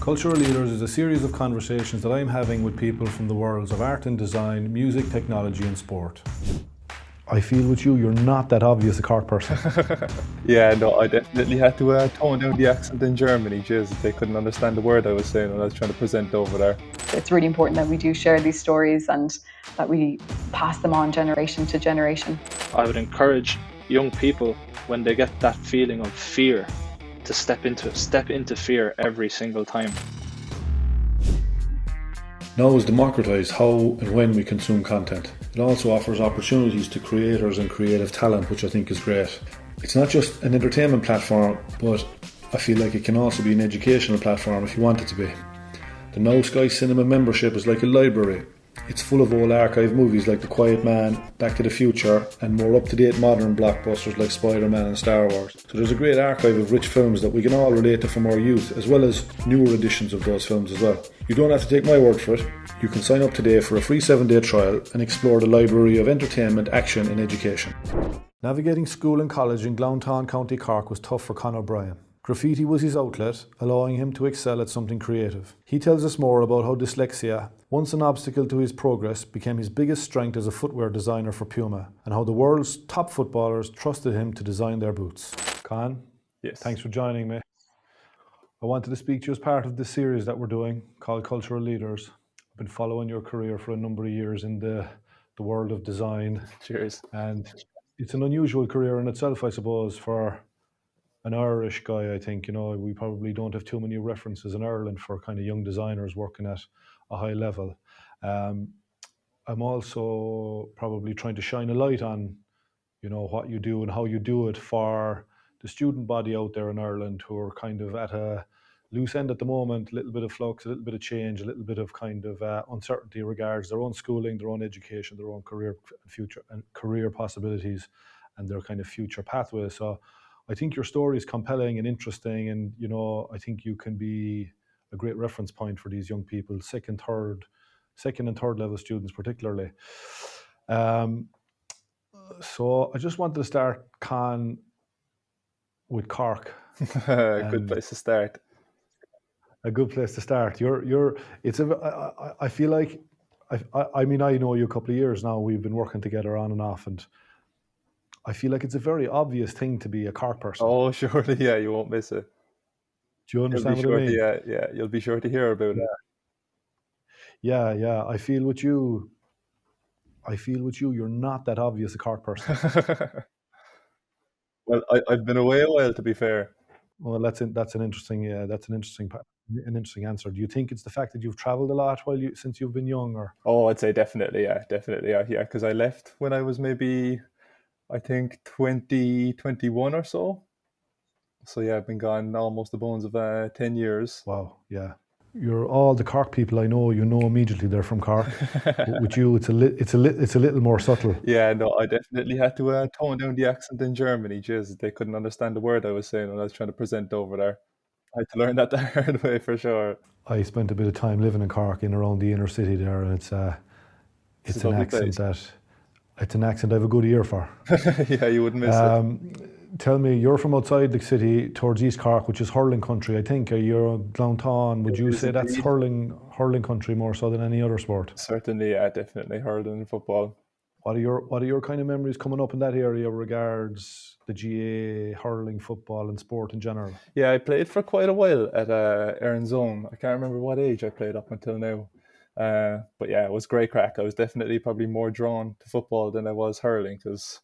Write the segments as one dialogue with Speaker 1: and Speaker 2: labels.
Speaker 1: Cultural Leaders is a series of conversations that I'm having with people from the worlds of art and design, music, technology and sport. I feel with you, you're not that obvious a Cork person.
Speaker 2: Yeah, no, I definitely had to tone down the accent in Germany. Jeez, they couldn't understand the word I was saying when I was trying to present over there.
Speaker 3: It's really important that we do share these stories and that we pass them on generation to generation.
Speaker 4: I would encourage young people, when they get that feeling of fear, to step into fear every single time.
Speaker 1: Now is democratised how and when we consume content. It also offers opportunities to creators and creative talent, which I think is great. It's not just an entertainment platform, but I feel like it can also be an educational platform if you want it to be. The Now Sky Cinema membership is like a library. It's full of old archive movies like The Quiet Man, Back to the Future, and more up-to-date modern blockbusters like Spider-Man and Star Wars. So there's a great archive of rich films that we can all relate to from our youth, as well as newer editions of those films as well. You don't have to take my word for it. You can sign up today for a free 7-day trial and explore the library of entertainment, action and education. Navigating school and college in Glounthaune, County Cork was tough for Con O'Brien. Graffiti was his outlet, allowing him to excel at something creative. He tells us more about how dyslexia, once an obstacle to his progress, became his biggest strength as a footwear designer for Puma, and how the world's top footballers trusted him to design their boots. Con,
Speaker 2: Yes.
Speaker 1: thanks for joining me. I wanted to speak to you as part of this series that we're doing called Cultural Leaders. I've been following your career for a number of years in the world of design.
Speaker 2: Cheers.
Speaker 1: And it's an unusual career in itself, I suppose, for an Irish guy. I think, we probably don't have too many references in Ireland for kind of young designers working at a high level. I'm also probably trying to shine a light on, what you do and how you do it for the student body out there in Ireland who are kind of at a loose end at the moment, a little bit of flux, a little bit of change, a little bit of kind of uncertainty regards their own schooling, their own education, their own career future and career possibilities and their kind of future pathways. So I think your story is compelling and interesting, and I think you can be a great reference point for these young people, second and third level students particularly. So I just wanted to start, Con, with Cork.
Speaker 2: Good place to start.
Speaker 1: A good place to start. I feel like, I mean, I know you a couple of years now. We've been working together on and off, and I feel like it's a very obvious thing to be a Cork person.
Speaker 2: Oh, surely, yeah, you won't miss it.
Speaker 1: Do you understand what I mean?
Speaker 2: Yeah, you'll be sure to hear about it.
Speaker 1: Yeah. I feel with you, you're not that obvious a Cork person.
Speaker 2: Well, I've been away a while, to be fair.
Speaker 1: Well, that's an interesting answer. Do you think it's the fact that you've travelled a lot since you've been young, or?
Speaker 2: Oh, I'd say definitely, yeah, because I left when I was maybe, I think 2021 or so. So yeah, I've been gone almost the bones of 10 years.
Speaker 1: Wow, yeah. You're all the Cork people I know. You know immediately they're from Cork. But with you, it's a little more subtle.
Speaker 2: Yeah, no, I definitely had to tone down the accent in Germany. Jeez, they couldn't understand the word I was saying when I was trying to present over there. I had to learn that the hard way for sure.
Speaker 1: I spent a bit of time living in Cork, in around the inner city there, and it's an accent it's an accent I have a good ear for.
Speaker 2: Yeah, you wouldn't miss it.
Speaker 1: Tell me, you're from outside the city towards East Cork, which is hurling country, I think. You're Glounthaune. Would you say that's hurling country more so than any other sport?
Speaker 2: Certainly, yeah, definitely hurling and football.
Speaker 1: What are your kind of memories coming up in that area regards the GA, hurling, football and sport in general?
Speaker 2: Yeah, I played for quite a while at Erin's Own. I can't remember what age I played up until now. But yeah, it was great crack. I was definitely probably more drawn to football than I was hurling, because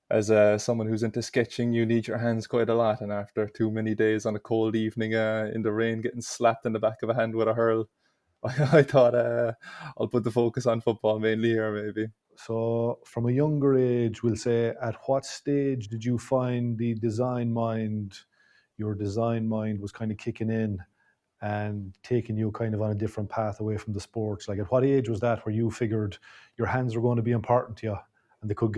Speaker 2: as someone who's into sketching, you need your hands quite a lot. And after too many days on a cold evening in the rain, getting slapped in the back of a hand with a hurl, I thought I'll put the focus on football mainly here, maybe.
Speaker 1: So from a younger age, we'll say, at what stage did you find your design mind was kind of kicking in and taking you kind of on a different path away from the sports? Like, at what age was that where you figured your hands were going to be important to you and they could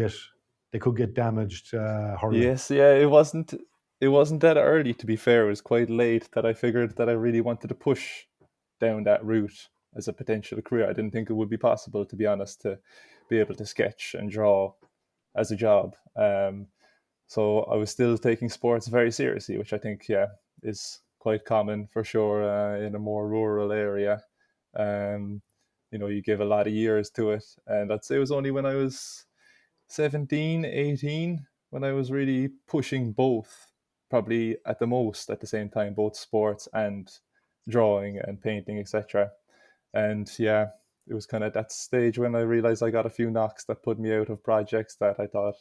Speaker 1: get damaged hurling?
Speaker 2: Yes, yeah, it wasn't that early, to be fair. It was quite late that I figured that I really wanted to push down that route as a potential career. I didn't think it would be possible, to be honest, to be able to sketch and draw as a job. So I was still taking sports very seriously, which I think, yeah, is quite common for sure in a more rural area. You give a lot of years to it, and I'd say it was only when I was 17, 18 when I was really pushing both, probably at the most at the same time, both sports and drawing and painting, etc. And yeah, it was kind of that stage when I realized I got a few knocks that put me out of projects that I thought,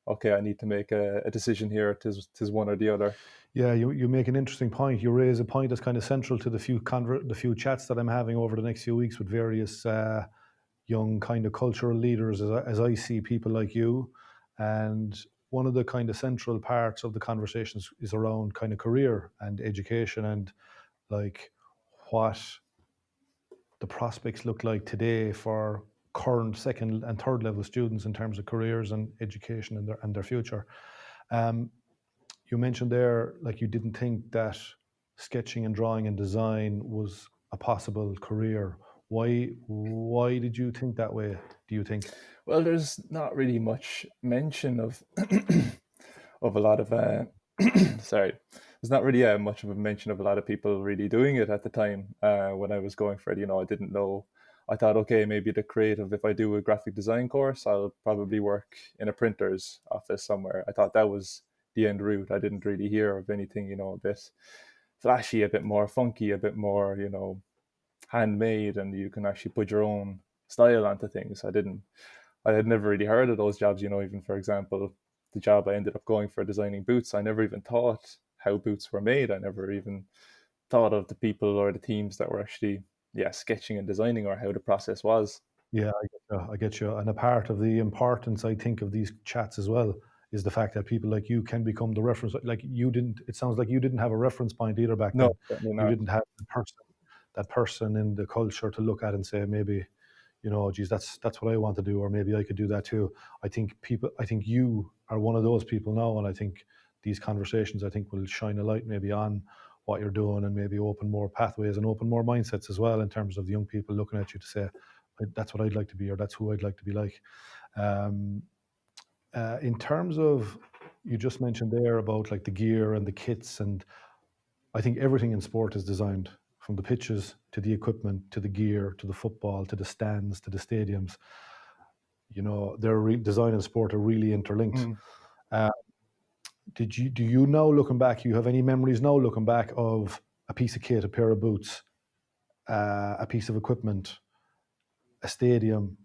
Speaker 2: okay, I need to make a decision here. Tis one or the other.
Speaker 1: Yeah, you make an interesting point. You raise a point that's kind of central to the few chats that I'm having over the next few weeks with various young kind of cultural leaders, as I see people like you. And one of the kind of central parts of the conversations is around kind of career and education, and like what the prospects look like today for current second and third level students in terms of careers and education and their future. You mentioned there, like, you didn't think that sketching and drawing and design was a possible career. Why did you think that way, do you think?
Speaker 2: Well, there's not really much mention of of a lot of sorry, there's not really much of a mention of a lot of people really doing it at the time when I was going for it. I didn't know. I thought, okay, maybe the creative, if I do a graphic design course, I'll probably work in a printer's office somewhere. I thought that was the end route. I didn't really hear of anything, a bit flashy, a bit more funky, a bit more, handmade, and you can actually put your own style onto things. I had never really heard of those jobs, even for example, the job I ended up going for designing boots. I never even thought how boots were made. I never even thought of the people or the teams that were actually, sketching and designing, or how the process was.
Speaker 1: Yeah, I get you. And a part of the importance, I think, of these chats as well is the fact that people like you can become the reference. Like, it sounds like you didn't have a reference point either back then.
Speaker 2: No, certainly not.
Speaker 1: You didn't have that person in the culture to look at and say, maybe, geez, that's what I want to do, or maybe I could do that too. I think you are one of those people now, and I think these conversations, will shine a light maybe on what you're doing, and maybe open more pathways and open more mindsets as well, in terms of the young people looking at you to say, that's what I'd like to be, or that's who I'd like to be like. In terms of, you just mentioned there about like the gear and the kits, and I think everything in sport is designed, from the pitches to the equipment to the gear to the football to the stands to the stadiums. Their design and sport are really interlinked. Do you now, looking back, you have any memories now looking back of a piece of kit, a pair of boots, a piece of equipment, a stadium,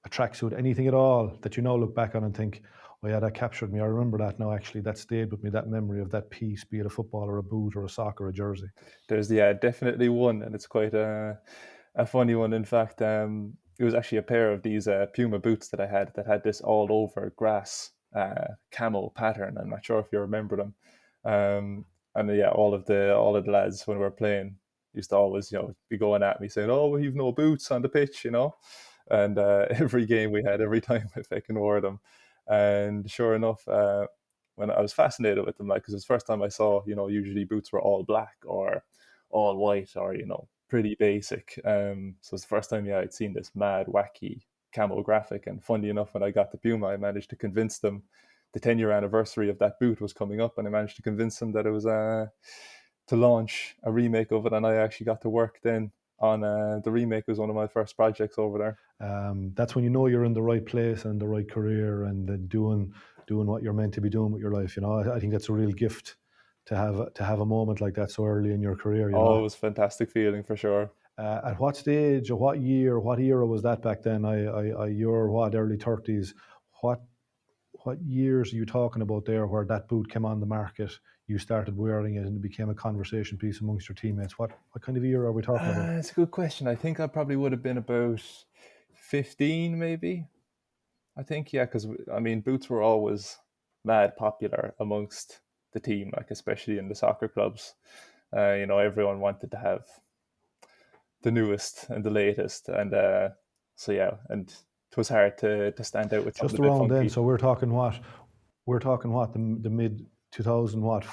Speaker 1: a tracksuit, anything at all that you now look back on and think, oh yeah, that captured me, I remember that now, actually, that stayed with me, that memory of that piece, be it a football or a boot or a sock or a jersey?
Speaker 2: There's definitely one, and it's quite a funny one. In fact, it was actually a pair of these Puma boots that I had that had this all over grass camel pattern. I'm not sure if you remember them. And yeah, all of the lads when we were playing used to always, be going at me saying, "Oh, well, you've no boots on the pitch," And every game we had, every time I fucking wore them. And sure enough, when I was fascinated with them, like, because it was the first time I saw, usually boots were all black or all white, or pretty basic. So it's the first time, I'd seen this mad, wacky camo graphic. And funny enough, when I got the Puma, I managed to convince them the 10-year anniversary of that boot was coming up, and I managed to convince them that it was to launch a remake of it, and I actually got to work then on the remake. Was one of my first projects over there.
Speaker 1: That's when you're in the right place and the right career, and doing what you're meant to be doing with your life. I think that's a real gift to have a moment like that so early in your career. It
Speaker 2: was a fantastic feeling for sure.
Speaker 1: At what stage, or what year, what era was that back then? You're early 30s. What years are you talking about there, where that boot came on the market, you started wearing it, and it became a conversation piece amongst your teammates? What kind of year are we talking about?
Speaker 2: It's a good question. I think I probably would have been about 15, maybe. I think, because boots were always mad popular amongst the team, like especially in the soccer clubs. Everyone wanted to have the newest and the latest, and and it was hard to stand out with
Speaker 1: just around then. So we're talking what the mid 2000 what?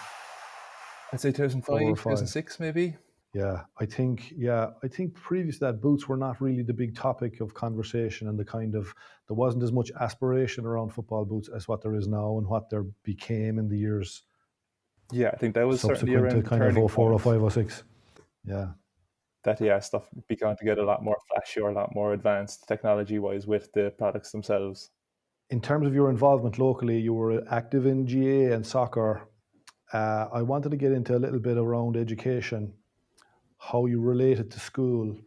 Speaker 2: I'd say 2005, 2006 maybe.
Speaker 1: Yeah, I think previous to that, boots were not really the big topic of conversation, and there wasn't as much aspiration around football boots as what there is now, and what there became in the years
Speaker 2: Yeah, I think that was certainly
Speaker 1: subsequent to
Speaker 2: around the
Speaker 1: kind of
Speaker 2: turning
Speaker 1: 04,
Speaker 2: point.
Speaker 1: 05, 06. Yeah.
Speaker 2: That stuff began to get a lot more flashy or a lot more advanced technology-wise with the products themselves.
Speaker 1: In terms of your involvement locally, you were active in GA and soccer. I wanted to get into a little bit around education, how you related to school,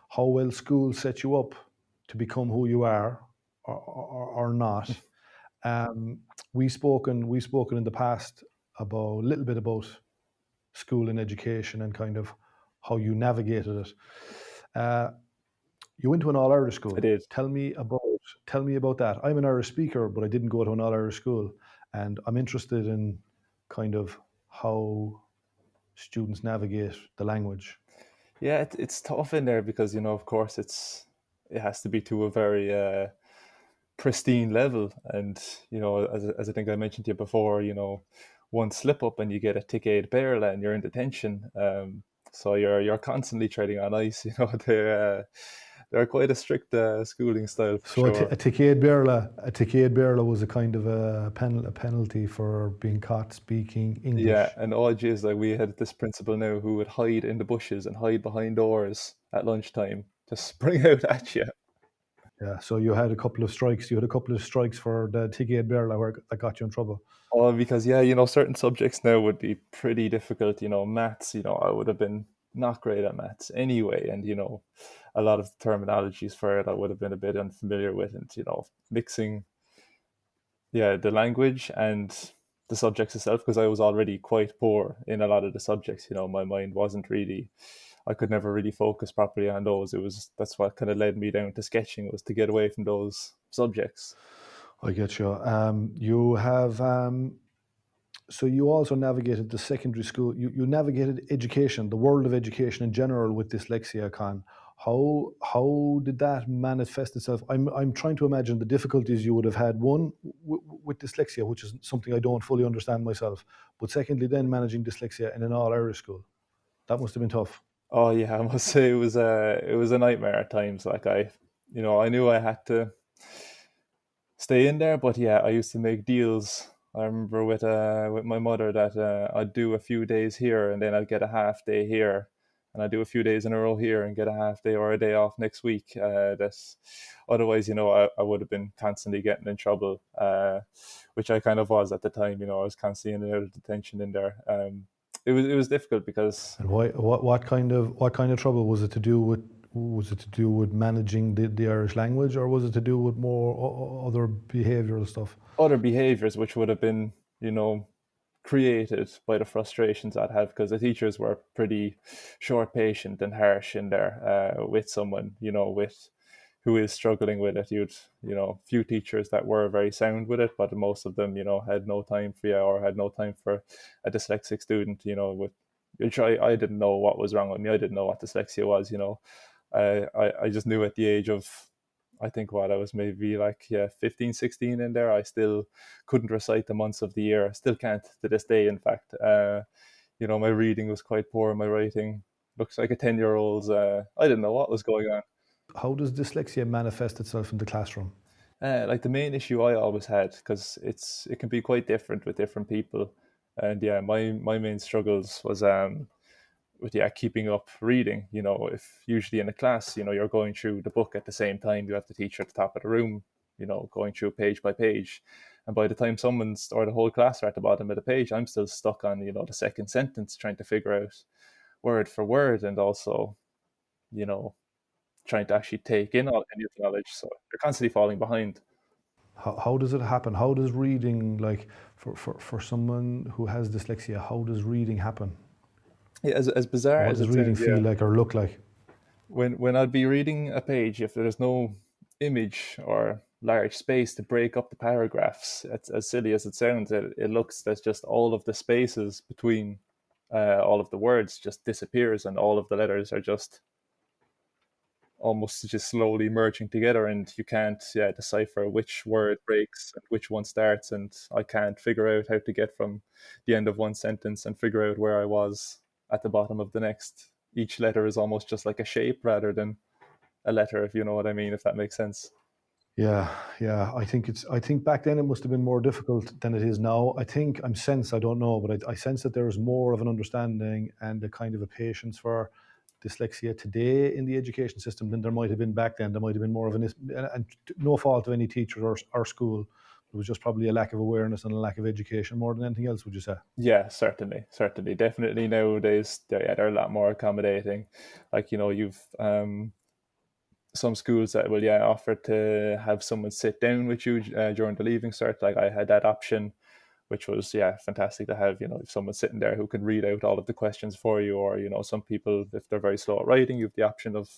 Speaker 1: how well school set you up to become who you are or not. We've spoken in the past about a little bit about school and education and kind of how you navigated it. You went to an all-Irish school.
Speaker 2: I did.
Speaker 1: Tell me about that. I'm an Irish speaker, but I didn't go to an all-Irish school, and I'm interested in kind of how students navigate the language.
Speaker 2: Yeah, it's tough in there because, of course it has to be to a very pristine level, and as I think I mentioned to you before, one slip up and you get a ticket barrel and you're in detention. So you're constantly treading on ice. They're quite a strict schooling style for
Speaker 1: So
Speaker 2: sure.
Speaker 1: a Ticéad Béarla was a kind of a penalty for being caught speaking English.
Speaker 2: Yeah, and odd is like we had this principal now who would hide in the bushes and hide behind doors at lunchtime to spring out at you.
Speaker 1: Yeah, so you had a couple of strikes. You had a couple of strikes for the Ticéad Béarla where that got you in trouble.
Speaker 2: Oh, because certain subjects now would be pretty difficult. Maths. I would have been not great at maths anyway, and a lot of the terminologies for it I would have been a bit unfamiliar with, and mixing, the language and the subjects itself, because I was already quite poor in a lot of the subjects. My mind wasn't really. I could never really focus properly on those. That's what kind of led me down to sketching, was to get away from those subjects.
Speaker 1: I get you. You have so you also navigated the secondary school. You navigated education, the world of education in general, with dyslexia. Con, how did that manifest itself? I'm trying to imagine the difficulties you would have had. One with dyslexia, which is something I don't fully understand myself. But secondly, then managing dyslexia in an all-Irish school, that must have been tough.
Speaker 2: Oh yeah, I must say it was a nightmare at times. Like I knew I had to stay in there, but yeah, I used to make deals. I remember with my mother that I'd do a few days here and then I'd get a half day here, and I'd do a few days in a row here and get a half day or a day off next week. That's otherwise, I would have been constantly getting in trouble, which I kind of was at the time. I was constantly in and out of detention in there. It was difficult because.
Speaker 1: And what kind of trouble was it to do with? Was it to do with managing the Irish language, or was it to do with more other behavioural stuff?
Speaker 2: Other behaviors which would have been, created by the frustrations I'd have, because the teachers were pretty short patient and harsh in there with someone, with who is struggling with it. You'd, few teachers that were very sound with it, but most of them, had no time for you or had no time for a dyslexic student, which I didn't know what was wrong with me. I didn't know what dyslexia was, I just knew at the age of, I think what I was maybe 15, 16 in there, I still couldn't recite the months of the year. I still can't to this day, in fact. My reading was quite poor. My writing looks like a 10-year-old's. I didn't know what was going on.
Speaker 1: How does dyslexia manifest itself in the classroom?
Speaker 2: The main issue I always had, because it can be quite different with different people. And yeah, my main struggles was with keeping up reading. If usually in a class, you're going through the book at the same time, you have the teacher at the top of the room, going through page by page, and by the time someone's or the whole class are at the bottom of the page, I'm still stuck on the second sentence, trying to figure out word for word, and also trying to actually take in all any of the knowledge. So you're constantly falling behind.
Speaker 1: How does it happen? How does reading, like for someone who has dyslexia, how does reading happen?
Speaker 2: Yeah, as bizarre
Speaker 1: what
Speaker 2: as
Speaker 1: does
Speaker 2: it
Speaker 1: reading
Speaker 2: sounds,
Speaker 1: feel like or look like?
Speaker 2: When I'd be reading a page, if there's no image or large space to break up the paragraphs, it's, as silly as it sounds, it looks there's just all of the spaces between all of the words just disappears, and all of the letters are just almost just slowly merging together, and you can't decipher which word breaks and which one starts, and I can't figure out how to get from the end of one sentence and figure out where I was at the bottom of the next. Each letter is almost just like a shape rather than a letter, if you know what I mean, if that makes sense.
Speaker 1: Yeah. I think back then it must have been more difficult than it is now. I don't know, but I sense that there is more of an understanding and a kind of a patience for dyslexia today in the education system than there might have been back then. There might have been more of and no fault of any teacher or school. It was just probably a lack of awareness and a lack of education more than anything else, would you say?
Speaker 2: Yeah, certainly, definitely. Nowadays, they're a lot more accommodating. Like, you've some schools that will offer to have someone sit down with you during the leaving cert. Like, I had that option, which was fantastic to have. If someone's sitting there who can read out all of the questions for you, or some people, if they're very slow at writing, you have the option of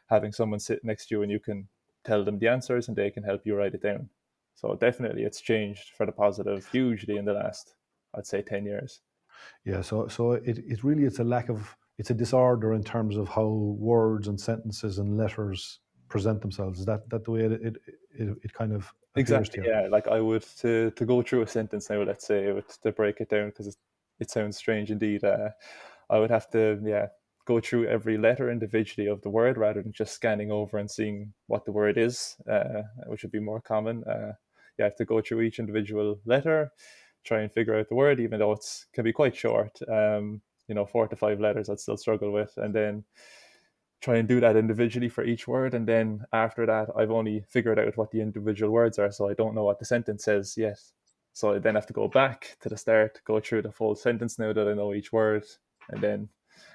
Speaker 2: having someone sit next to you and you can tell them the answers and they can help you write it down. So definitely it's changed for the positive hugely in the last, I'd say, 10 years.
Speaker 1: Yeah, so it really, it's a disorder in terms of how words and sentences and letters present themselves. Is that the way it kind of appears
Speaker 2: Exactly,
Speaker 1: to you?
Speaker 2: yeah. Like, I would, to go through a sentence now, let's say, to break it down, because it sounds strange indeed. I would have to, go through every letter individually of the word rather than just scanning over and seeing what the word is, which would be more common. You have to go through each individual letter, try and figure out the word, even though it can be quite short. 4 to 5 letters I'd still struggle with, and then try and do that individually for each word. And then after that, I've only figured out what the individual words are, so I don't know what the sentence says yet. So I then have to go back to the start, go through the full sentence now that I know each word. And then,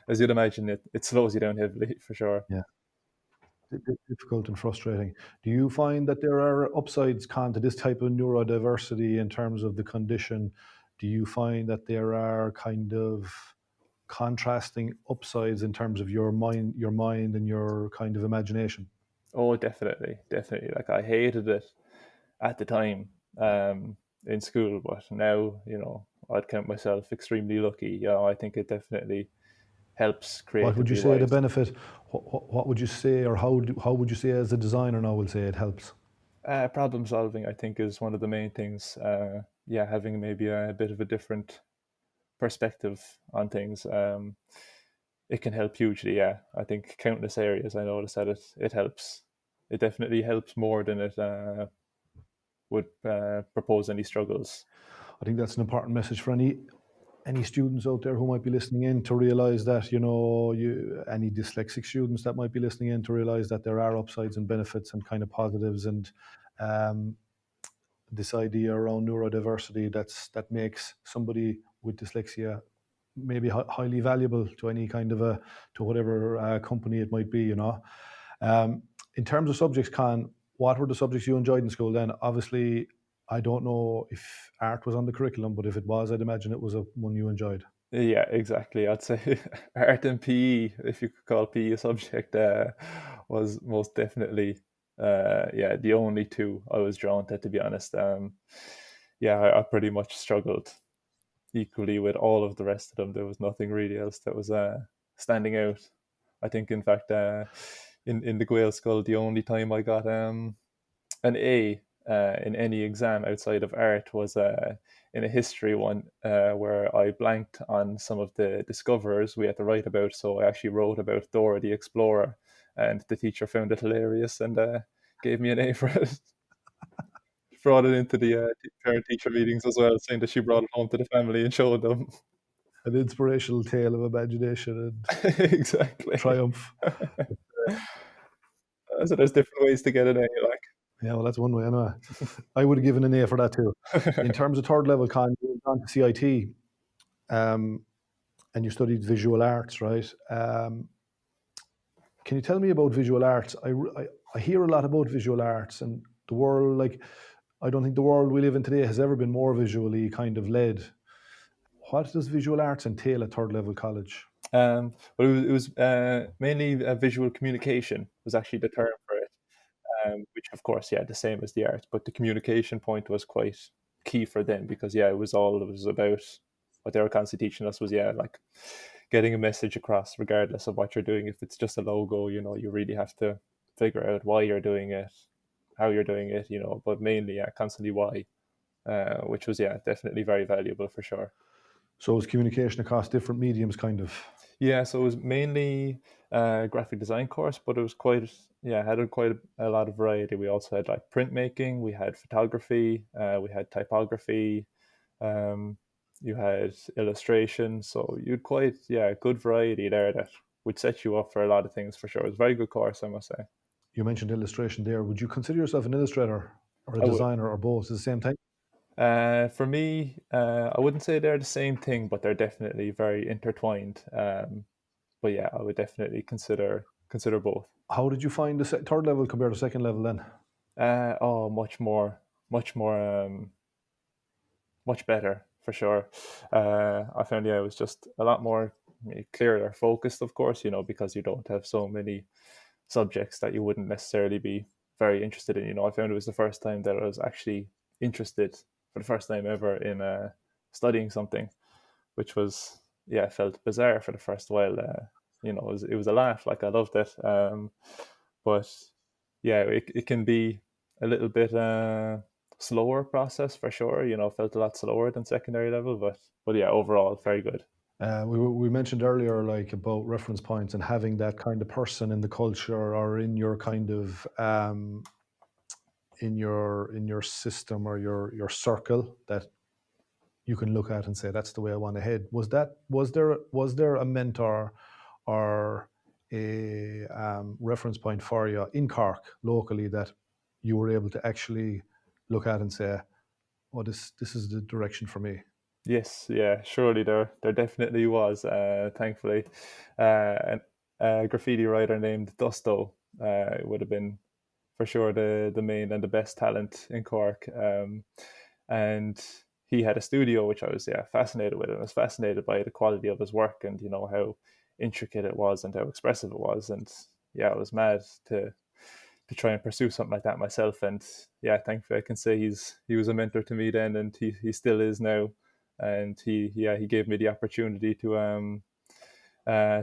Speaker 2: as you'd imagine, it slows you down heavily, for sure.
Speaker 1: Yeah. Difficult and frustrating. Do you find that there are upsides, Con, to this type of neurodiversity in terms of the condition? Do you find that there are kind of contrasting upsides in terms of your mind and your kind of imagination?
Speaker 2: Oh, definitely. Like, I hated it at the time in school, but now, I'd count myself extremely lucky. I think it definitely helps
Speaker 1: What would you
Speaker 2: creatively
Speaker 1: say the
Speaker 2: wise.
Speaker 1: benefit? What would you say, or how would you say as a designer now will say it helps?
Speaker 2: Problem solving, I think, is one of the main things. Having maybe a bit of a different perspective on things. It can help hugely. Yeah, I think countless areas I noticed that it helps. It definitely helps more than it would propose any struggles.
Speaker 1: I think that's an important message for any students out there who might be listening in, to realize that, any dyslexic students that might be listening in, to realize that there are upsides and benefits and kind of positives, and this idea around neurodiversity that makes somebody with dyslexia maybe highly valuable to any kind of to whatever company it might be. In terms of subjects, Con, what were the subjects you enjoyed in school then? Obviously, I don't know if art was on the curriculum, but if it was, I'd imagine it was one you enjoyed.
Speaker 2: Yeah, exactly. I'd say art and PE, if you could call PE a subject, was most definitely, the only two I was drawn to be honest. I pretty much struggled equally with all of the rest of them. There was nothing really else that was standing out. I think, in fact, in the Gael School, the only time I got an A in any exam outside of art was in a history one, where I blanked on some of the discoverers we had to write about. So I actually wrote about Dora the Explorer, and the teacher found it hilarious and gave me an A for it. Brought it into the parent-teacher meetings as well, saying that she brought it home to the family and showed them.
Speaker 1: An inspirational tale of imagination and
Speaker 2: Exactly.
Speaker 1: triumph.
Speaker 2: So there's different ways to get an A, like.
Speaker 1: Yeah, well, that's one way anyway. I would have given an A for that too. In terms of third level, Con, you went on to CIT, and you studied visual arts, right? Can you tell me about visual arts? I hear a lot about visual arts, and the world, like, I don't think the world we live in today has ever been more visually kind of led. What does visual arts entail at third level college?
Speaker 2: Well, it was mainly visual communication was actually the term for it, which, of course, the same as the art, but the communication point was quite key for them, because it was about what they were constantly teaching us was like getting a message across regardless of what you're doing. If it's just a logo, you really have to figure out why you're doing it, how you're doing it, but mainly constantly why, which was definitely very valuable for sure.
Speaker 1: So it's communication across different mediums, kind of.
Speaker 2: Yeah, so it was mainly graphic design course, but it was had quite a lot of variety. We also had like printmaking, we had photography, we had typography, um, you had illustration. So you'd quite good variety there that would set you up for a lot of things for sure. It was a very good course, I must say.
Speaker 1: You mentioned illustration there. Would you consider yourself an illustrator or a
Speaker 2: I would.
Speaker 1: designer or both? Is it the same thing?
Speaker 2: For me, I wouldn't say they're the same thing, but they're definitely very intertwined. But yeah, I would definitely consider both.
Speaker 1: How did you find the third level compared to second level then?
Speaker 2: Much more, much better for sure. I found it was just a lot more clearer focused, of course, because you don't have so many subjects that you wouldn't necessarily be very interested in. I found it was the first time that I was actually interested for the first time ever in studying something, which was felt bizarre for the first while. It was a laugh. Like I loved it, but yeah, it can be a little bit slower process for sure. Felt a lot slower than secondary level, but yeah, overall very good.
Speaker 1: We mentioned earlier like about reference points and having that kind of person in the culture or in your kind of in your system or your circle that you can look at and say that's the way I want to head. Was there a mentor or a reference point for you in Cork locally that you were able to actually look at and say, oh, this is the direction for me?
Speaker 2: Yes, yeah, surely there definitely was, thankfully. A graffiti writer named Dusto would have been for sure the main and the best talent in Cork. And he had a studio which I was fascinated with, and I was fascinated by the quality of his work and how intricate it was and how expressive it was. And I was mad to try and pursue something like that myself. And thankfully I can say he was a mentor to me then, and he still is now. And he gave me the opportunity to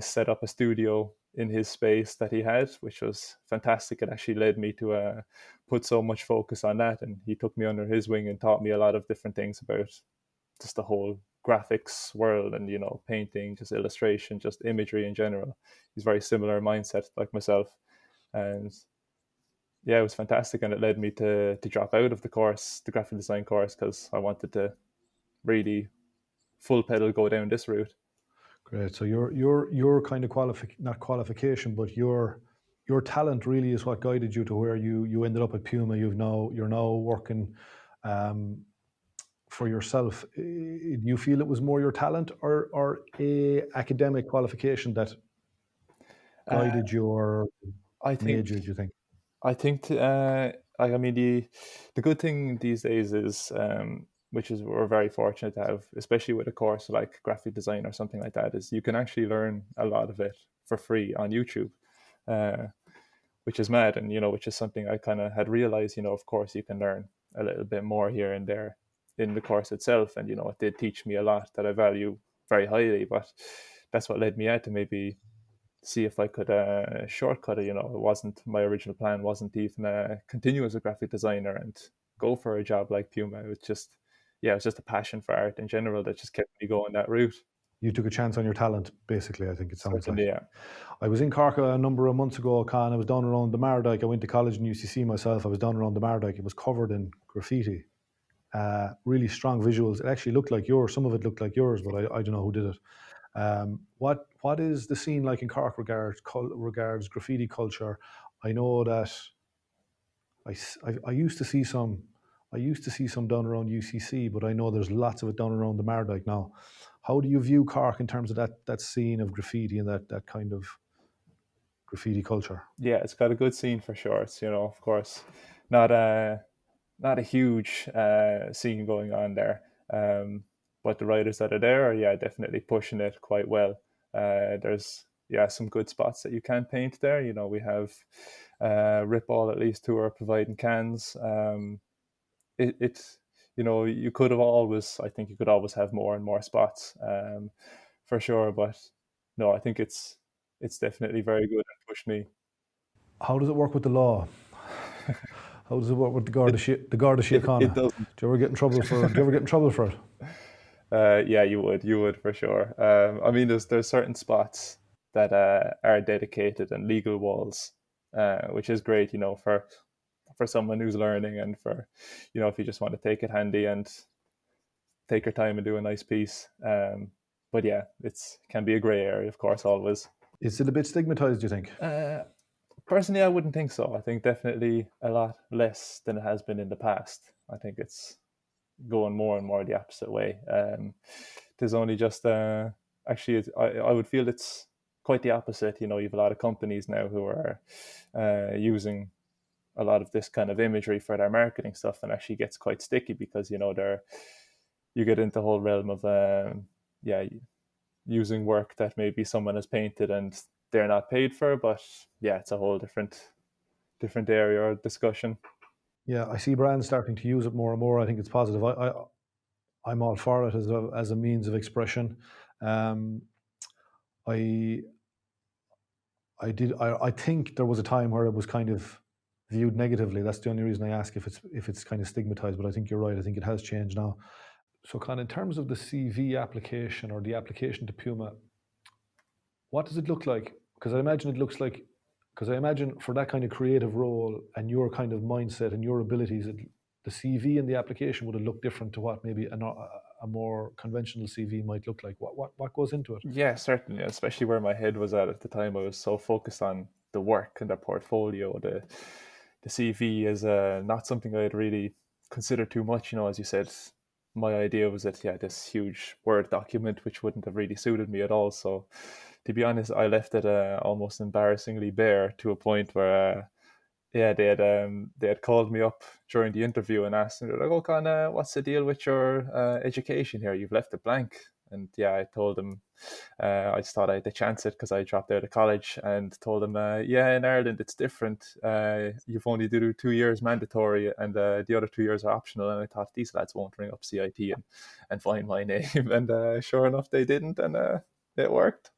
Speaker 2: set up a studio in his space that he had, which was fantastic. It actually led me to put so much focus on that, and he took me under his wing and taught me a lot of different things about just the whole graphics world and painting, just illustration, just imagery in general. He's very similar mindset like myself, and it was fantastic. And it led me to drop out of the course, the graphic design course, because I wanted to really full pedal go down this route.
Speaker 1: Great. So your kind of not qualification, but your talent really is what guided you to where you ended up at Puma. You're now working for yourself. Do you feel it was more your talent or a academic qualification that guided you or made you? Do you think?
Speaker 2: I think I mean the good thing these days is which is we're very fortunate to have, especially with a course like graphic design or something like that, is you can actually learn a lot of it for free on YouTube, which is mad, and which is something I kind of had realized. Of course you can learn a little bit more here and there in the course itself, and it did teach me a lot that I value very highly. But that's what led me out to maybe see if I could shortcut it. It wasn't my original plan, wasn't even continue as a graphic designer and go for a job like Puma. It was just a passion for art in general that just kept me going that route.
Speaker 1: You took a chance on your talent, basically. I think it sounds
Speaker 2: Certainly,
Speaker 1: like. Yeah. I was in Cork a number of months ago, Con. I was down around the Maradona. I went to college in UCC myself. I was down around the Maradona. It was covered in graffiti. Really strong visuals. It actually looked like yours. Some of it looked like yours, but I don't know who did it. What is the scene like in Cork regards graffiti culture? I know that I used to see some. I used to see some down around UCC, but I know there's lots of it down around the Mardyke now. How do you view Cork in terms of that scene of graffiti and that kind of graffiti culture?
Speaker 2: Yeah, it's got a good scene for sure. It's of course not a huge scene going on there. But the writers that are there are definitely pushing it quite well. There's some good spots that you can paint there. We have Ripball at least who are providing cans. It's you could have always, I think you could always have more and more spots for sure. But no, I think it's definitely very good and pushed me.
Speaker 1: How does it work with the law? How does it work with the Garda Síochána?
Speaker 2: It doesn't.
Speaker 1: Do you ever get in trouble for it?
Speaker 2: Yeah, you would for sure. I mean, there's certain spots that are dedicated and legal walls, which is great, for someone who's learning and for, if you just want to take it handy and take your time and do a nice piece. But yeah, it's can be a grey area, of course, always.
Speaker 1: Is it a bit stigmatized, do you think?
Speaker 2: Personally, I wouldn't think so. I think definitely a lot less than it has been in the past. I think it's going more and more the opposite way. There's only just actually, I would feel it's quite the opposite. You have a lot of companies now who are using a lot of this kind of imagery for their marketing stuff, and actually gets quite sticky because you get into the whole realm of using work that maybe someone has painted and they're not paid for. But yeah, it's a whole different area or discussion.
Speaker 1: Yeah, I see brands starting to use it more and more. I think it's positive. I'm all for it as a means of expression. I think there was a time where it was kind of viewed negatively. That's the only reason I ask if it's kind of stigmatized. But I think you're right. I think it has changed now. So, Con, in terms of the CV application or the application to Puma, what does it look like? Because I imagine it looks like, because I imagine for that kind of creative role and your kind of mindset and your abilities, the CV and the application would have looked different to what maybe a more conventional CV might look like. What goes into it?
Speaker 2: Yeah, certainly, especially where my head was at the time. I was so focused on the work and the portfolio. The CV is not something I'd really consider too much. As you said, my idea was that this huge Word document which wouldn't have really suited me at all. So, to be honest, I left it almost embarrassingly bare to a point where they had called me up during the interview and asked me, like, "Oh, Con, what's the deal with your education here? You've left it blank." And I told them I just thought I had to chance it because I dropped out of college, and told them, in Ireland it's different. You've only to do 2 years mandatory, and the other 2 years are optional. And I thought these lads won't ring up CIT and find my name, and sure enough, they didn't, and it worked.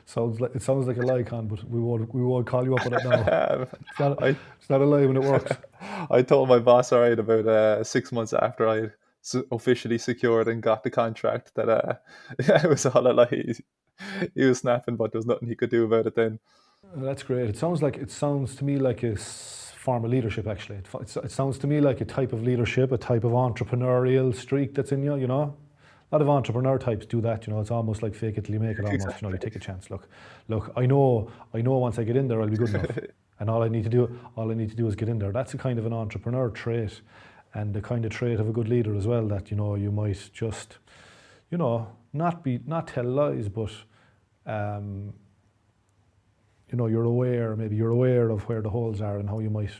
Speaker 1: It sounds like a lie, Con, but we won't call you up on it now. It's not a lie when it works.
Speaker 2: I told my boss, all right, about 6 months after I officially secured and got the contract, that it was all a lie. He was snapping, but there was nothing he could do about it then.
Speaker 1: That's great. It sounds to me like a form of leadership. Actually, it sounds to me like a type of leadership, a type of entrepreneurial streak that's in you. A lot of entrepreneur types do that. It's almost like fake it till you make it. Almost,
Speaker 2: Exactly.
Speaker 1: You take a chance. Look. I know. Once I get in there, I'll be good enough. And all I need to do is get in there. That's a kind of an entrepreneur trait, and the kind of trait of a good leader as well. That you might just, not tell lies, but you're aware. Maybe you're aware of where the holes are and how you might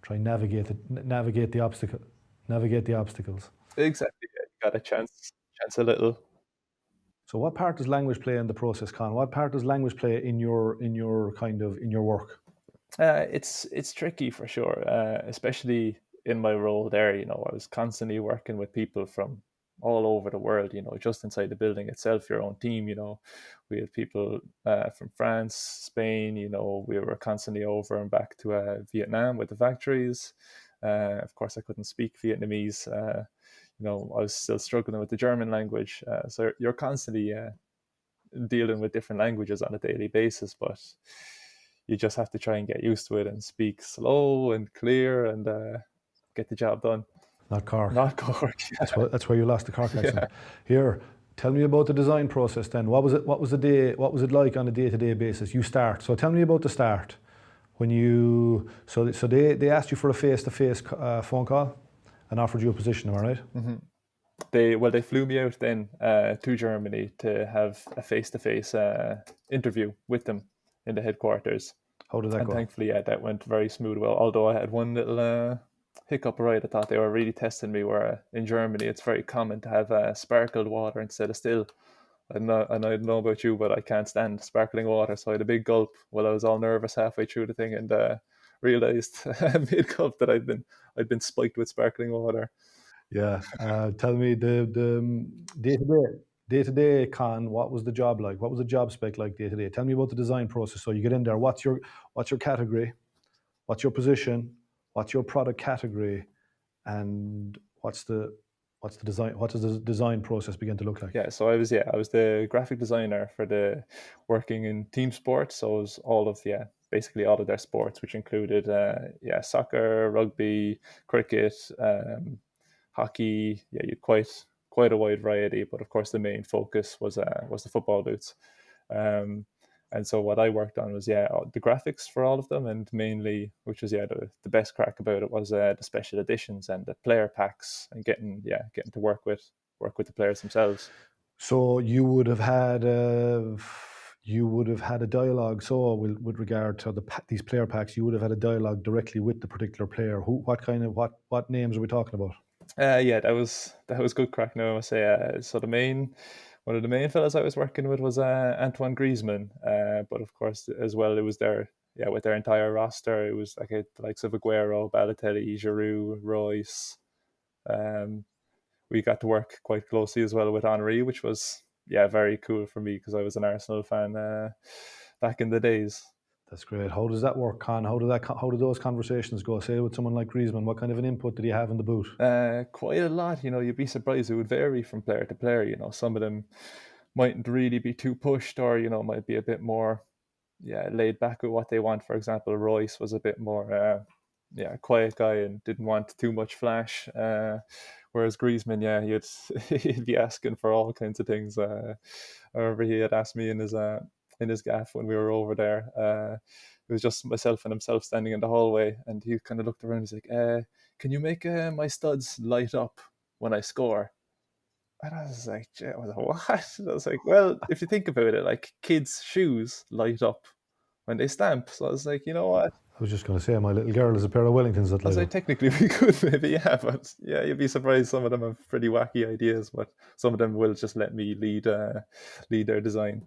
Speaker 1: try and navigate the obstacles.
Speaker 2: Exactly. Yeah, you got a chance a little.
Speaker 1: So, what part does language play in the process, Con? What part does language play in your work?
Speaker 2: It's tricky for sure, especially in my role there. I was constantly working with people from all over the world. Just inside the building itself, your own team. We had people from France, Spain. We were constantly over and back to Vietnam with the factories. Of course, I couldn't speak Vietnamese. I was still struggling with the German language. So you're constantly dealing with different languages on a daily basis, but you just have to try and get used to it and speak slow and clear and get the job done.
Speaker 1: Not Cork.
Speaker 2: Yeah.
Speaker 1: That's where you lost the Cork accent. Yeah. Here, tell me about the design process then. What was it like on a day-to-day basis? You start. So tell me about the start. When you they asked you for a face-to-face phone call and offered you a position, am I right?
Speaker 2: Mm-hmm. They flew me out then to Germany to have a face-to-face interview with them in the headquarters.
Speaker 1: How did that go?
Speaker 2: Thankfully, that went very smooth. Well, although I had one little hiccup, right? I thought they were really testing me. Where in Germany, it's very common to have sparkled water instead of still. And I don't know about you, but I can't stand sparkling water. So I had a big gulp while I was all nervous halfway through the thing, and realized mid-gulp that I'd been spiked with sparkling water.
Speaker 1: Yeah. Tell me the day-to-day, Con, what was the job like? What was the job spec like day-to-day? Tell me about the design process. So you get in there, what's your category? What's your position? What's your product category? And what's the What's the design? What does the design process begin to look like?
Speaker 2: Yeah, so I was the graphic designer for the working in team sports. So it was basically all of their sports, which included soccer, rugby, cricket, hockey. Yeah, you had quite a wide variety. But of course, the main focus was the football boots. And so what I worked on was the graphics for all of them, and mainly, which was the best crack about it was the special editions and the player packs, and getting to work with the players themselves.
Speaker 1: So you would have had a dialogue. So with regard to these player packs, you would have had a dialogue directly with the particular player. What names are we talking about?
Speaker 2: That was good crack. Now I must say. So one of the main fellas I was working with was Antoine Griezmann. But of course, as well, it was with their entire roster. It was like the likes of Aguero, Balotelli, Giroud, Royce. We got to work quite closely as well with Henry, which was very cool for me because I was an Arsenal fan back in the days.
Speaker 1: That's great. How does that work, Con? How do those conversations go? Say with someone like Griezmann, what kind of an input did he have in the boot?
Speaker 2: Quite a lot. You'd be surprised. It would vary from player to player. Some of them mightn't really be too pushed, or might be a bit more laid back with what they want. For example, Royce was a bit more quiet guy and didn't want too much flash. Whereas Griezmann, he'd be asking for all kinds of things. I remember he had asked me in his gaff when we were over there. It was just myself and himself standing in the hallway, and he kind of looked around. He's like, "Can you make my studs light up when I score?" And I was like, "What?" I was like, "Well, if you think about it, like kids' shoes light up when they stamp." So I was like, "You know what?"
Speaker 1: I was just going to say, my little girl is a pair of Wellingtons that light up.
Speaker 2: Technically we could maybe, but you'd be surprised. Some of them have pretty wacky ideas, but some of them will just let me lead their design.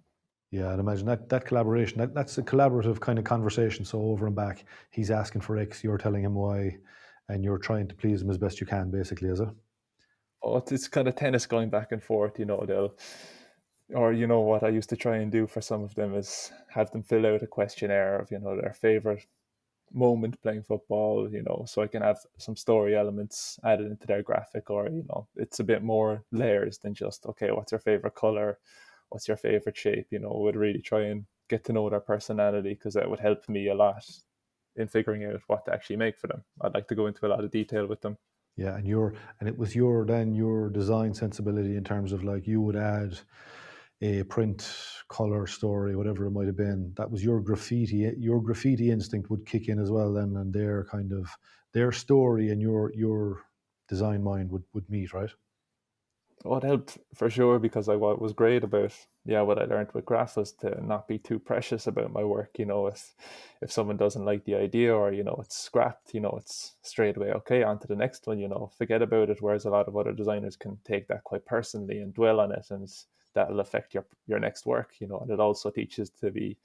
Speaker 1: Yeah, I'd imagine that collaboration, that's a collaborative kind of conversation. So over and back, he's asking for X, you're telling him Y, and you're trying to please him as best you can, basically, is it?
Speaker 2: Oh, it's kind of tennis going back and forth, what I used to try and do for some of them is have them fill out a questionnaire of, their favorite moment playing football, so I can have some story elements added into their graphic, or, it's a bit more layers than just, okay, what's your favorite color? What's your favorite shape? Would really try and get to know their personality, because that would help me a lot in figuring out what to actually make for them. I'd like to go into a lot of detail with them.
Speaker 1: Yeah, and it was your design sensibility in terms of like you would add a print, color, story, whatever it might have been. That was your graffiti instinct would kick in as well then, and their story and your design mind would meet, right?
Speaker 2: Oh, it helped for sure, because what was great about what I learned with graph was to not be too precious about my work. If someone doesn't like the idea, or it's scrapped, it's straight away, okay, on to the next one, forget about it. Whereas a lot of other designers can take that quite personally and dwell on it, and that'll affect your next work. And it also teaches to be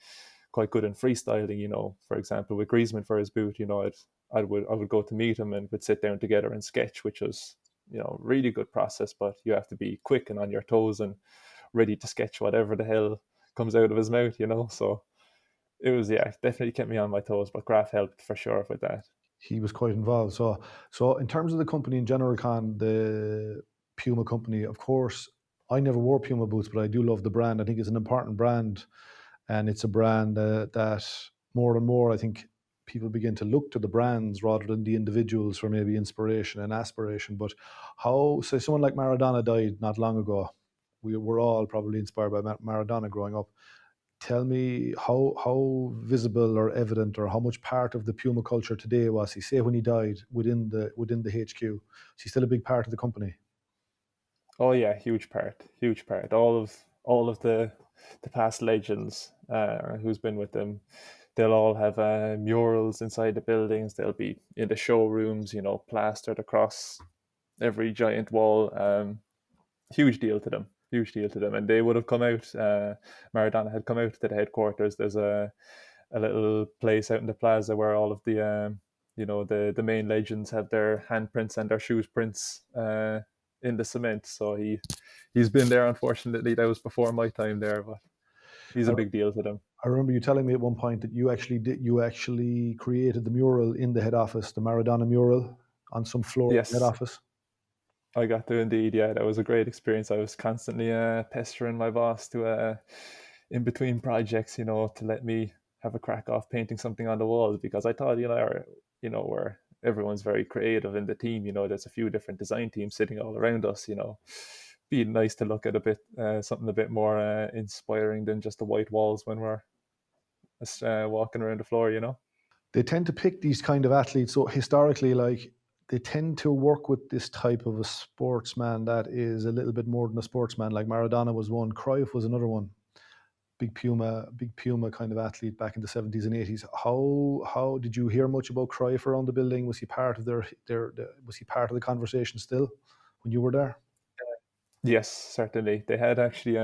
Speaker 2: quite good in freestyling. For example, with Griezmann for his boot, I would go to meet him and we'd sit down together and sketch, which was really good process, but you have to be quick and on your toes and ready to sketch whatever the hell comes out of his mouth, so it was definitely kept me on my toes, but Graph helped for sure with that.
Speaker 1: He was quite involved. So in terms of the company in general, Con, the Puma company, of course, I never wore Puma boots, but I do love the brand. I think it's an important brand, and it's a brand that more and more, I think, people begin to look to the brands rather than the individuals for maybe inspiration and aspiration. But someone like Maradona died not long ago. We were all probably inspired by Maradona growing up. Tell me how visible or evident, or how much part of the Puma culture today was he? Say when he died within the HQ, is he still a big part of the company?
Speaker 2: Oh yeah, huge part. All of the past legends who's been with them, they'll all have murals inside the buildings. They'll be in the showrooms, plastered across every giant wall. Huge deal to them. And they would have come out. Maradona had come out to the headquarters. There's a little place out in the plaza where all of the the main legends have their handprints and their shoes prints in the cement. So he's been there. Unfortunately, that was before my time there, but he's a big deal to them.
Speaker 1: I remember you telling me at one point that you actually created the mural in the head office, the Maradona mural on some floor in the head office.
Speaker 2: I got to indeed, yeah. That was a great experience. I was constantly pestering my boss to, in between projects, to let me have a crack off painting something on the walls, because I thought, where everyone's very creative in the team. There's a few different design teams sitting all around us. Being nice to look at a bit something a bit more inspiring than just the white walls when we're walking around the floor.
Speaker 5: They tend to pick these kind of athletes. So historically, like, they tend to work with this type of a sportsman that is a little bit more than a sportsman. Like Maradona was one, Cruyff was another one. Big Puma kind of athlete back in the 70s and 80s. How did you hear much about Cruyff around the building? Was he part of was he part of the conversation still when you were there?
Speaker 2: Yes, certainly. They had actually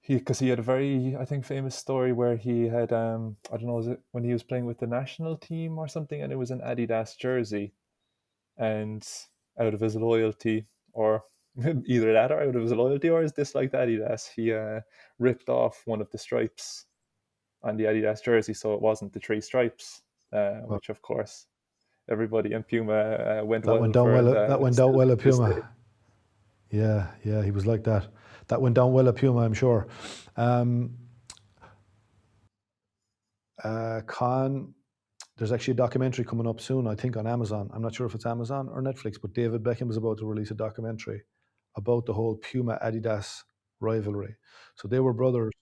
Speaker 2: because he had a very, I think, famous story where he had I don't know, was it when he was playing with the national team or something, and it was an Adidas jersey, and out of his loyalty, or either that or out of his loyalty or his dislike to Adidas, he ripped off one of the stripes on the Adidas jersey, so it wasn't the three stripes,
Speaker 5: Well,
Speaker 2: which of course everybody in Puma went
Speaker 5: that went
Speaker 2: wild
Speaker 5: down
Speaker 2: for,
Speaker 5: well.
Speaker 2: and
Speaker 5: That went down
Speaker 2: still
Speaker 5: well
Speaker 2: to
Speaker 5: at
Speaker 2: this day.
Speaker 5: Puma. Yeah, he was like that. That went down well at Puma, I'm sure. Con, there's actually a documentary coming up soon, I think, on Amazon. I'm not sure if it's Amazon or Netflix, but David Beckham is about to release a documentary about the whole Puma Adidas rivalry. So they were brothers.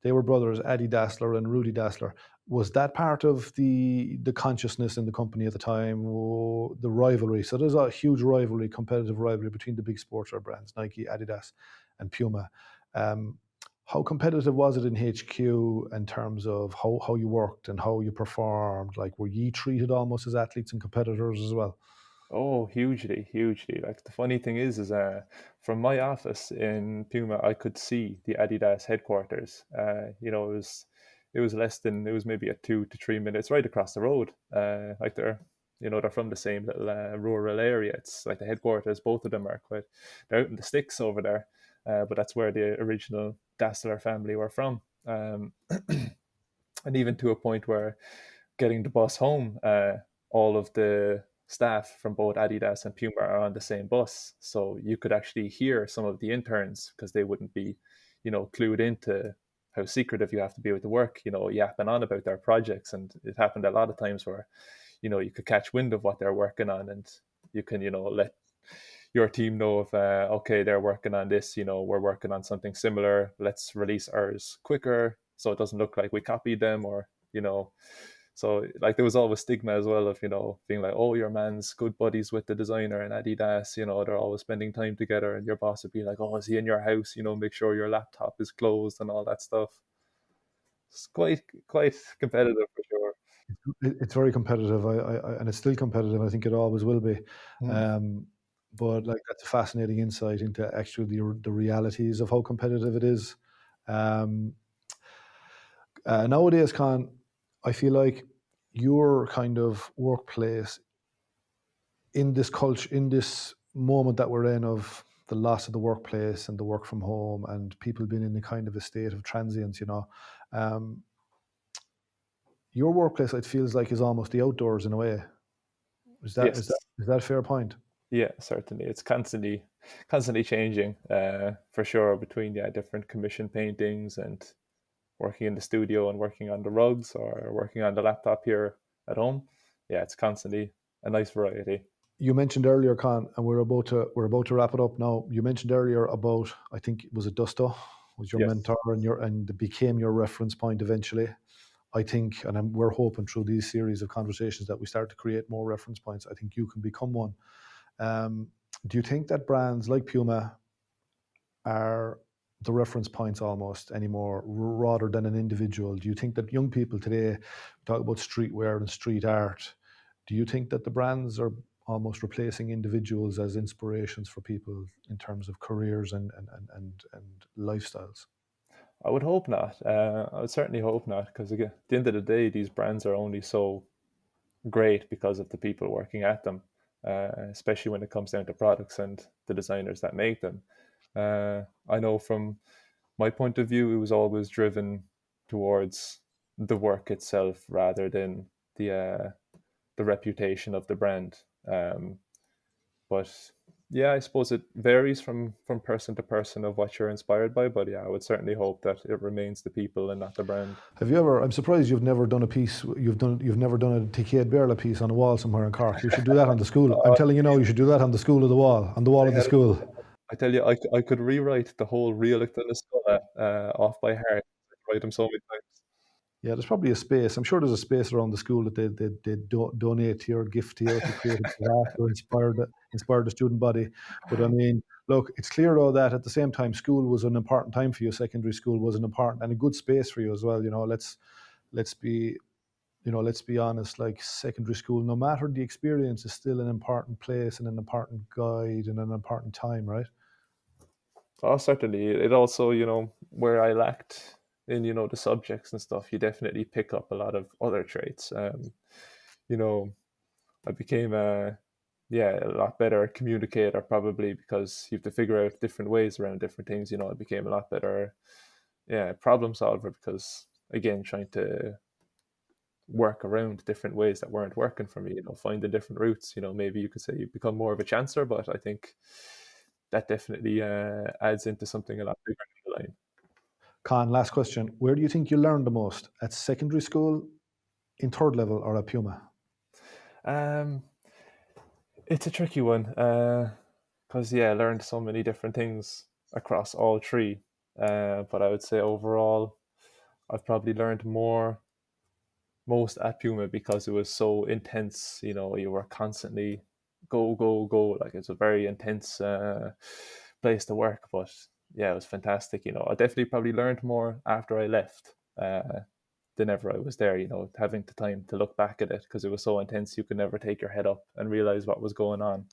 Speaker 5: Adi Dassler and Rudy Dassler. Was that part of the consciousness in the company at the time, the rivalry? So there's a huge rivalry, competitive rivalry between the big sportswear brands, Nike, Adidas, and Puma. How competitive was it in HQ in terms of how you worked and how you performed? Like, were you treated almost as athletes and competitors as well?
Speaker 2: Oh, hugely, hugely. Like, the funny thing is from my office in Puma, I could see the Adidas headquarters. It was maybe a 2 to 3 minutes right across the road. Like, they're from the same little rural area. It's like the headquarters. Both of them they're out in the sticks over there. But that's where the original Dassler family were from. And even to a point where getting the bus home, all of the staff from both Adidas and Puma are on the same bus. So you could actually hear some of the interns, because they wouldn't be, clued into how secretive you have to be with the work, yapping on about their projects. And it happened a lot of times where, you could catch wind of what they're working on, and you can, let your team know if, okay, they're working on this, we're working on something similar. Let's release ours quicker so it doesn't look like we copied them, or, so, like, there was always stigma as well of, being like, oh, your man's good buddies with the designer and Adidas, they're always spending time together, and your boss would be like, oh, is he in your house? Make sure your laptop is closed and all that stuff. It's quite competitive for sure.
Speaker 5: It's very competitive, and it's still competitive. I think it always will be. But like, that's a fascinating insight into actually the realities of how competitive it is. Nowadays, Con, I feel like your kind of workplace in this culture, in this moment that we're in of the loss of the workplace and the work from home and people being in a kind of a state of transience, your workplace, it feels like, is almost the outdoors in a way. Is that
Speaker 2: Yes.
Speaker 5: a fair point?
Speaker 2: Yeah, certainly. It's constantly changing, for sure, between different commission paintings and working in the studio and working on the rugs or working on the laptop here at home. Yeah, it's constantly a nice variety.
Speaker 5: You mentioned earlier, Con, and we're about to wrap it up now. You mentioned earlier about, I think it was Dusto, was your
Speaker 2: Yes.
Speaker 5: mentor and became your reference point eventually. I think, and we're hoping through these series of conversations that we start to create more reference points. I think you can become one. Do you think that brands like Puma are the reference points almost anymore, rather than an individual? Do you think that young people today talk about streetwear and street art? Do you think that the brands are almost replacing individuals as inspirations for people in terms of careers and lifestyles?
Speaker 2: I would hope not. I would certainly hope not, because again, at the end of the day, these brands are only so great because of the people working at them, especially when it comes down to products and the designers that make them. I know from my point of view, it was always driven towards the work itself rather than the reputation of the brand. But Yeah, I suppose it varies from person to person of what you're inspired by, but yeah, I would certainly hope that it remains the people and not the brand.
Speaker 5: Have you ever? I'm surprised you've never done a piece. You've never done a Tikade Berla piece on a wall somewhere in Cork. You should do that on the school. I'm telling you now, you should do that on the school of the wall, on the wall of the school.
Speaker 2: I tell you, I could rewrite the whole Rialach na Scola off by heart. I write them so many times.
Speaker 5: Yeah, there's probably a space. I'm sure there's a space around the school that they donate to you or gift to you to create a disaster, inspire the student body. But I mean, look, it's clear though that at the same time, school was an important time for you. Secondary school was an important and a good space for you as well. You know, let's be let's be honest. Like secondary school, no matter the experience, is still an important place and an important guide and an important time, right?
Speaker 2: Oh, certainly. It also, where I lacked in, the subjects and stuff, you definitely pick up a lot of other traits. I became a lot better communicator probably because you have to figure out different ways around different things. I became a lot better, problem solver because again, trying to work around different ways that weren't working for me, finding different routes. Maybe you could say you become more of a chancer, but I think that definitely adds into something a lot bigger down the line.
Speaker 5: Con, last question. Where do you think you learned the most? At secondary school, in third level, or at Puma?
Speaker 2: It's a tricky one because, I learned so many different things across all three. But I would say overall, I've probably learned most at Puma because it was so intense. You were constantly go, go, go. Like it's a very intense place to work. But yeah, it was fantastic. I definitely probably learned more after I left than ever I was there. Having the time to look back at it because it was so intense, you could never take your head up and realize what was going on.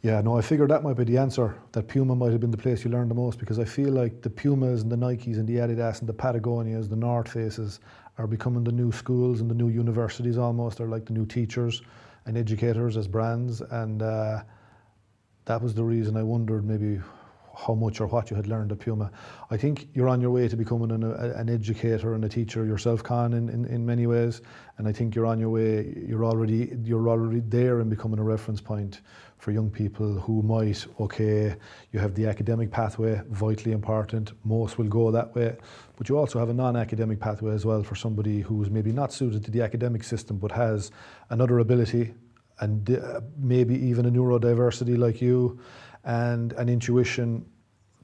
Speaker 5: Yeah, no, I figured that might be the answer. That Puma might have been the place you learned the most because I feel like the Pumas and the Nikes and the Adidas and the Patagonias, the North Faces are becoming the new schools and the new universities almost. They're like the new teachers and educators as brands, and that was the reason I wondered maybe how much or what you had learned at Puma. I think you're on your way to becoming an educator and a teacher yourself, Con, in many ways. And I think you're on your way. You're already there and becoming a reference point for young people who might. Okay, you have the academic pathway, vitally important. Most will go that way, but you also have a non-academic pathway as well for somebody who's maybe not suited to the academic system but has another ability and maybe even a neurodiversity like you, and an intuition,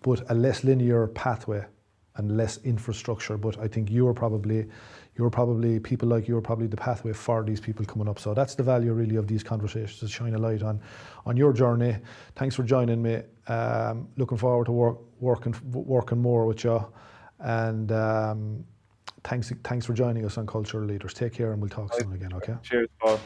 Speaker 5: but a less linear pathway and less infrastructure. But I think you're probably people like you are probably the pathway for these people coming up. So that's the value really of these conversations, to shine a light on your journey. Thanks for joining me. Looking forward to working more with you. And thanks for joining us on Cultural Leaders. Take care and we'll talk soon again, okay?
Speaker 2: Cheers, Paul.